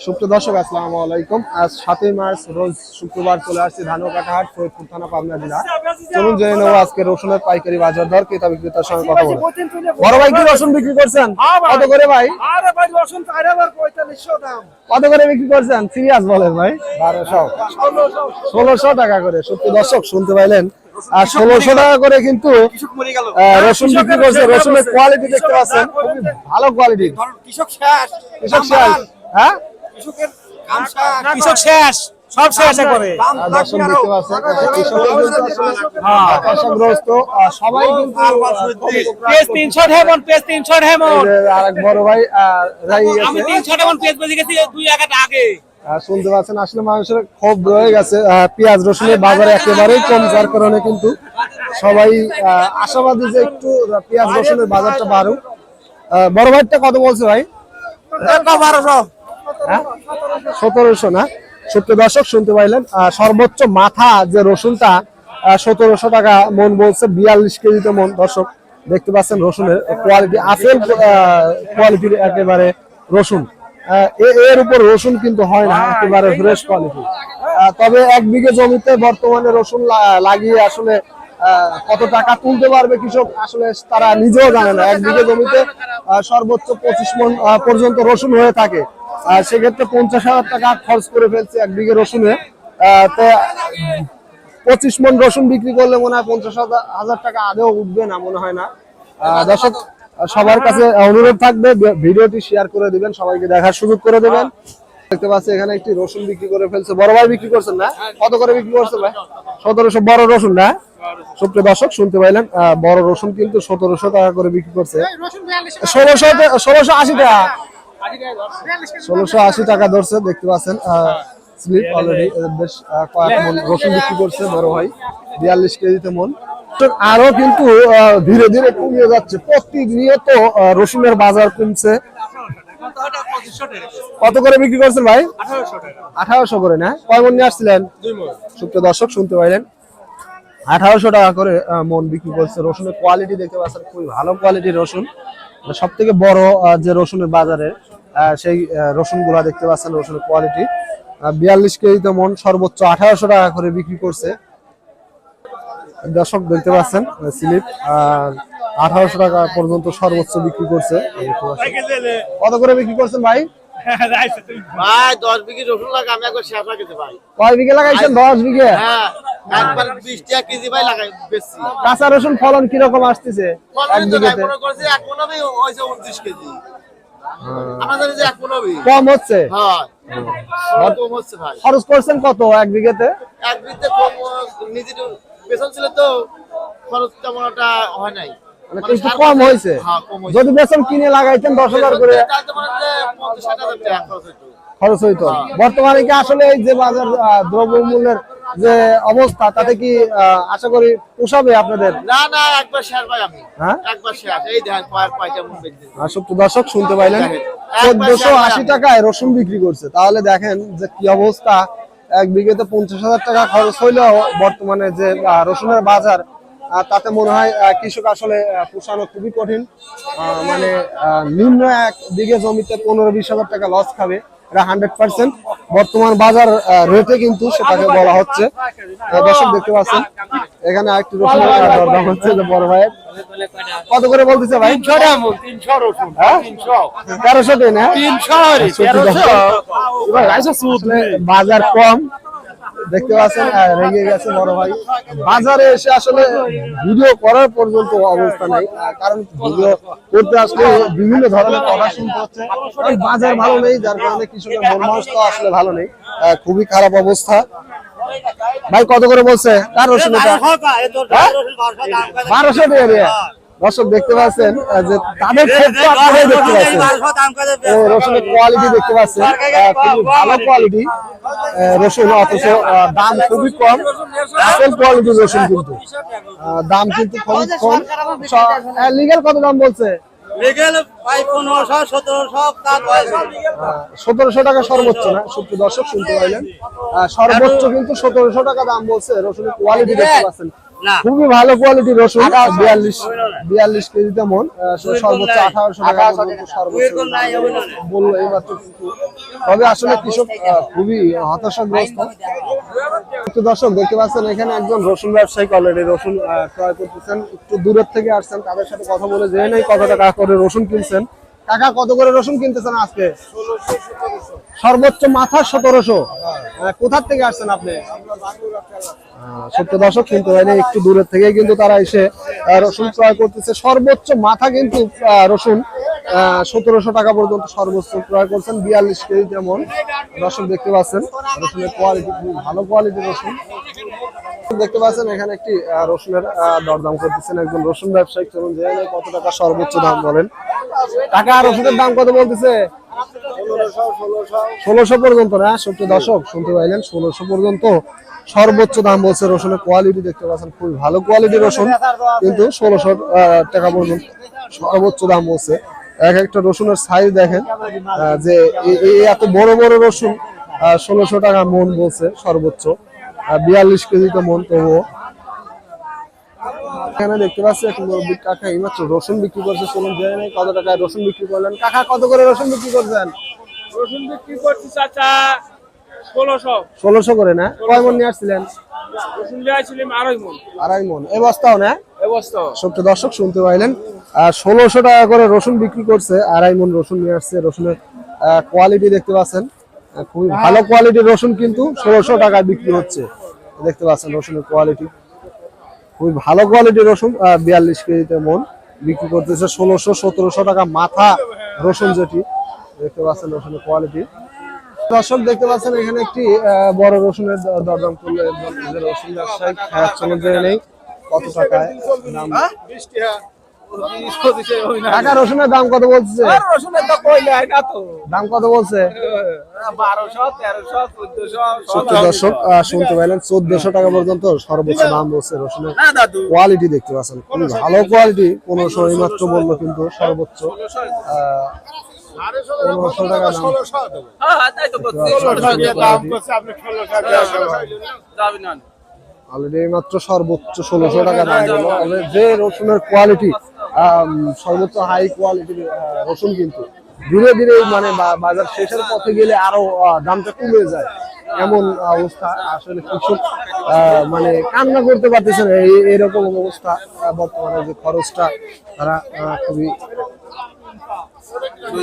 সুপ্রিয় দর্শক আসসালামু আলাইকুম। আজ 7ই মার্চ রোজ শুক্রবার চলে আসছি ধানুকাটা হাট, ফরিদপুর থানা, পাবনা জেলা। চলুন জেনে নেব আজকে রসুনের পাইকারি বাজার দর, ক্রেতা বিক্রেতার সঙ্গে কথা বলবো। বড় ভাই কি রসুন বিক্রি করছেন? কত করে ভাই? আরে ভাই রসুন 4500 দাম। কত করে বিক্রি করছেন? সিরিয়াস বলেন ভাই। 1600 টাকা করে। সুপ্রিয় দর্শক শুনতে পাইলেন, আর 1600 টাকা করে কিন্তু রসুন বিক্রি করছে। রসুনের কোয়ালিটি দেখতে পাচ্ছেন, খুবই ভালো কোয়ালিটি। কৃষক শেষ, কৃষক শেষ, হ্যাঁ কৃষকের কাম শেষ, কৃষক শেষ, সব শেষ করে। দর্শক দেখতে পাচ্ছেন, কৃষকগ্রস্ত সবাই কিন্তু পেজ 300 ঢেমন, পেজ 300 ঢেমন। আরেক বড় ভাই আমি 300 ঢেমন পেজ বেজে গেছি 2 টাকা আগে। শুনতে পাচ্ছেন, আসলে মানুষের ক্ষোভ রয়ে গেছে। পেঁয়াজ রসুনের বাজারে একেবারেই কম, যার কারণে কিন্তু সবাই আশাবাদী যে একটু পেঁয়াজ রসুনের বাজারটা বাড়ুক। বড় ভাইটা কত বলছে ভাই? 1200, 1700 না? সুপ্রিয় দর্শক শুনতে পাইলেন, সর্বোচ্চ মাথা যে রসুনটা 1700 টাকা মন বলছে, 42 কেজিতে মন। দর্শক দেখতে পাচ্ছেন রসুনের কোয়ালিটি, আপেল কোয়ালিটির একেবারে রসুন। এর উপর রসুন কিন্তু হয় না, একেবারে ফ্রেশ কোয়ালিটি। তবে 1 বিঘে জমিতে বর্তমানে রসুন লাগিয়ে আসলে কত টাকা তুলতে পারবে কৃষক, আসলে তারা নিজেও জানে না। 1 বিঘে জমিতে সর্বোচ্চ 25 মণ পর্যন্ত রসুন হয়ে থাকে। সেক্ষেত্রে 50,000 টাকা খরচ করে ফেলছে 1 বিঘে রসুনে। তো 25 মণ রসুন বিক্রি করলে মনে হয় 50,000 টাকা আদেও উঠবে না, মনে হয় না। দর্শক সবার কাছে অনুরোধ থাকবে, ভিডিওটি শেয়ার করে দিবেন, সবাইকে দেখার সুযোগ করে দেবেন। দেখতে পাচ্ছি এখানে একটি রসুন বিক্রি করে ফেলছে। বড় ভাই বিক্রি করছেন না? কত করে বিক্রি করছেন ভাই? 1700। বড় রসুন না? সুপ্রিয় দর্শক শুনতে পাইলেন, বড় রসুন কিন্তু 1700 টাকা করে বিক্রি করছে। 1680 টাকা, 1680 টাকা ধরছে। দেখতে পাচ্ছেন স্লিপ অলরেডি বেশ কয়েক মণ রসুন বিক্রি করছে বড় ভাই, 42 কেজিতে মন। আরো কিন্তু ধীরে ধীরে কমিয়ে যাচ্ছে, প্রতিনিয়ত রসুনের বাজার কমছে। কত করে বিক্রি করছেন ভাই? 1800 করে না? কয় মণ নিয়ে আসছিলেন? 2 মণ। সুপ্রিয় দর্শক শুনতে পাইলেন, 1800 টাকা করে মন বিক্রি করছে। রসুনের কোয়ালিটি দেখতে পাচ্ছেন, খুবই ভালো কোয়ালিটির রসুন। সব থেকে বড় যে রসুনের বাজারে সেই রসুন গুলা দেখতে পাচ্ছেন, রসুনের কোয়ালিটি 42 কেজিতে মন, সর্বোচ্চ 1800 টাকা করে বিক্রি করছে। দর্শক দেখতে পাচ্ছেন স্লিপ 1800 টাকা পর্যন্ত সর্বোচ্চ বিক্রি করছে। কত করে বিক্রি করছেন ভাই? ভাই 10 বিঘে রসুন লাগা আমি একবার শেষ লাগাইতে ভাই। কয় বিঘে লাগাইছেন? 10 বিঘে। হ্যাঁ, একবার 20 টাকা কেজি ভাই লাগাই বেশি। কাঁচা রসুন ফলন কি রকম আসতেছে? এক বিঘেতে মনে করছি এক মণ হবে হইছে 29 কেজি। আমাদের যে এক মণ হবে কম হচ্ছে। হ্যাঁ, কম হচ্ছে ভাই। খরচ করছেন কত এক বিঘেতে? এক বিঘেতে কম নিজে বেতন ছিল তো খরচ তেমন একটা হয় নাই, মানে একটু কম হয়েছে। হ্যাঁ, কম হয়েছে। যদি বেতন কিনে লাগাইতেন 10,000 করে তাতে মানে 50-60,000 টাকা খরচ হইতো। খরচ হইতো। বর্তমানে কি আসলে এই যে বাজার দ্রব্যমূল্যের যে অবস্থা, তাতে কি আশা করি পোষাবে আপনাদের? না না, একবার শেয়ার ভাই আমি। হ্যাঁ, একবার শেয়ার। এই দেখেন কয়টা মণ বেচে দিয়েছে। সুপ্রিয় দর্শক শুনতে পাইলেন, 1480 টাকায় রসুন বিক্রি করছে। তাহলে দেখেন যে কি অবস্থা। 1 বিঘেতে 50,000 টাকা খরচ হইলেও বর্তমানে যে রসুনের বাজার, তাতে মনে হয় কৃষক আসলে পোষানো খুবই কঠিন। মানে নিম্ন 1 বিঘে জমিতে 15-20,000 টাকা লস খাবে, এটা 100% বর্তমান বাজার রেটে কিন্তু সেটাকে বলা হচ্ছে। দর্শক দেখতে পাচ্ছেন এখানে আরেকটি রসুনের দরদাম হচ্ছে যে বড় ভাইয়ের। কত করে বলতেছে ভাই? 300 রসুন, 300 1300 টাকা না? 300 বাজার কম দেখতে পাচ্ছেন, রেগে গেছে বড় ভাই। বাজারে এসে আসলে ভিডিও করার পর্যন্ত অবস্থা নাই, কারণ ভিডিও করতে আসলে বিভিন্ন ধরনের কথা শুনতে হচ্ছে। বাজার ভালো নেই, যার কারণে কৃষকের মন মানসিকতা আসলে ভালো নেই, খুবই খারাপ অবস্থা। ভাই কত করে বলছে? কার রসুন এটা? 1200 টাকা। দর্শক দেখতে পাচ্ছেন যে তাদের ক্ষেত্রে আপনারাই দেখতে পাচ্ছেন, রসুনের কোয়ালিটি দেখতে পাচ্ছেন, খুবই ভালো কোয়ালিটি রসুন, অথচ দাম খুবই কম। আসল কোয়ালিটির রসুন কিন্তু দাম কিন্তু খুবই কম। লিগ্যাল কত দাম বলছে? 1700 টাকা সর্বোচ্চ না? সুপ্রিয় দর্শক শুনতে পাইলেন, সর্বোচ্চ কিন্তু 1700 টাকা দাম বলছে। রসুনের কোয়ালিটি দেখতে পাচ্ছেন, খুবই ভালো কোয়ালিটির রসুন 42 কেজিতে মন সর্বোচ্চ 1800 টাকা পর্যন্ত সর্বোচ্চ বললো এইমাত্র কিন্তু তবে আসলে কৃষক খুবই হতাশাগ্রস্ত। তো দর্শক দেখতে পাচ্ছেন এখানে একজন রসুন ব্যবসায়ী অলরেডি রসুন ক্রয় করতেছেন, একটু দূরের থেকে আসছেন, তাদের সাথে কথা বলে জেনে নেই কত টাকা করে রসুন কিনছেন। কাকা কত করে রসুন কিনতেছেন আজকে? সর্বোচ্চ মাথা 1700। কোথার থেকে আসছেন আপনি? সত্য দর্শক কিন্তু একটু দূরের থেকে কিন্তু তারা এসে রসুন ক্রয় করতেছে। সর্বোচ্চ মাথা কিন্তু রসুন 1700 টাকা পর্যন্ত সর্বোচ্চ ক্রয় করছেন 42 কেজি যেমন। দর্শক দেখতে পাচ্ছেন রসুনের কোয়ালিটি খুব ভালো কোয়ালিটির রসুন দেখতে পাচ্ছেন। এখানে একটি রসুনের দরদাম করতেছেন একজন রসুন ব্যবসায়ী। চলুন জেনে নেই কত টাকা সর্বোচ্চ দাম বলেন। টাকা রসুনের দাম কত বলতেছে? 1600 পর্যন্ত না? সত্য দর্শক শুনতে পাইলেন 1600 পর্যন্ত সর্বোচ্চ দাম বলছে। রসুনের কোয়ালিটি দেখতে পাচ্ছেন খুবই ভালো কোয়ালিটির রসুন কিন্তু 1600 টাকা পর্যন্ত সর্বোচ্চ দাম বলছে। এক একটা রসুনের সাইজ দেখেন যে এত বড় বড় রসুন 1600 টাকা মন বলছে সর্বোচ্চ 42 কেজিতে মন। তবুও এখানে দেখতে পাচ্ছি এক মুরব্বী কাকা এইমাত্র রসুন বিক্রি করছে। চলুন জেনে নেই কত টাকায় রসুন বিক্রি করলেন। কাকা কত করে রসুন বিক্রি করছেন? রসুন বিক্রি করছি চাচা 1600 করে না? কয় মন নিয়ে আসছিলেন? রসুন লিয়েছিলাম 2.5 মণ। 2.5 মন এ বস্তাও না? এই বস্তা সত্য দর্শক শুনতে পাইলেন 1600 টাকা করে রসুন বিক্রি করছে। 2.5 মন রসুন নিয়ে আসছে। রসুনের কোয়ালিটি দেখতে পাচ্ছেন খুবই ভালো কোয়ালিটির রসুন কিন্তু 1600 টাকায় বিক্রি হচ্ছে। দেখতে পাচ্ছেন রসুনের কোয়ালিটি খুবই ভালো কোয়ালিটির রসুন 42 কেজিতে মন বিক্রি করতেছে 1600-1700 টাকা মাথা রসুন যেটি দেখতে পাচ্ছেন রসুনের কোয়ালিটি। দর্শক দেখতে পাচ্ছেন এখানে একটি বড় রসুনের দরদাম করলে রসুন ব্যবসায়ী চলুন জেনে নেই কত টাকায় দাম। টাকা রসুনের দাম কত বলছে? রসুনের তো কইলে না তো দাম কত বলছে? 1200 1300 1400 দর্শক শুনতে পাইলেন 1400 টাকা পর্যন্ত সর্বোচ্চ দাম বলছে রসুনের। কোয়ালিটি দেখতে পাচ্ছেন খুবই ভালো কোয়ালিটি। 1500 এই মাত্র বললো কিন্তু সর্বোচ্চ 1500 টাকা দাম। অলরেডি মাত্র সর্বোচ্চ 1600 টাকা দাম বললো। যে রসুনের কোয়ালিটি সর্বোচ্চ হাই কোয়ালিটির রসুন কিন্তু ধীরে ধীরে মানে বাজার শেষের পথে গেলে আরো দামটা কমে যায় এমন অবস্থা। আসলে কৃষক মানে কান্না করতে পারতেছে না এরকম অবস্থা। বর্তমানে যে খরচটা তারা খুবই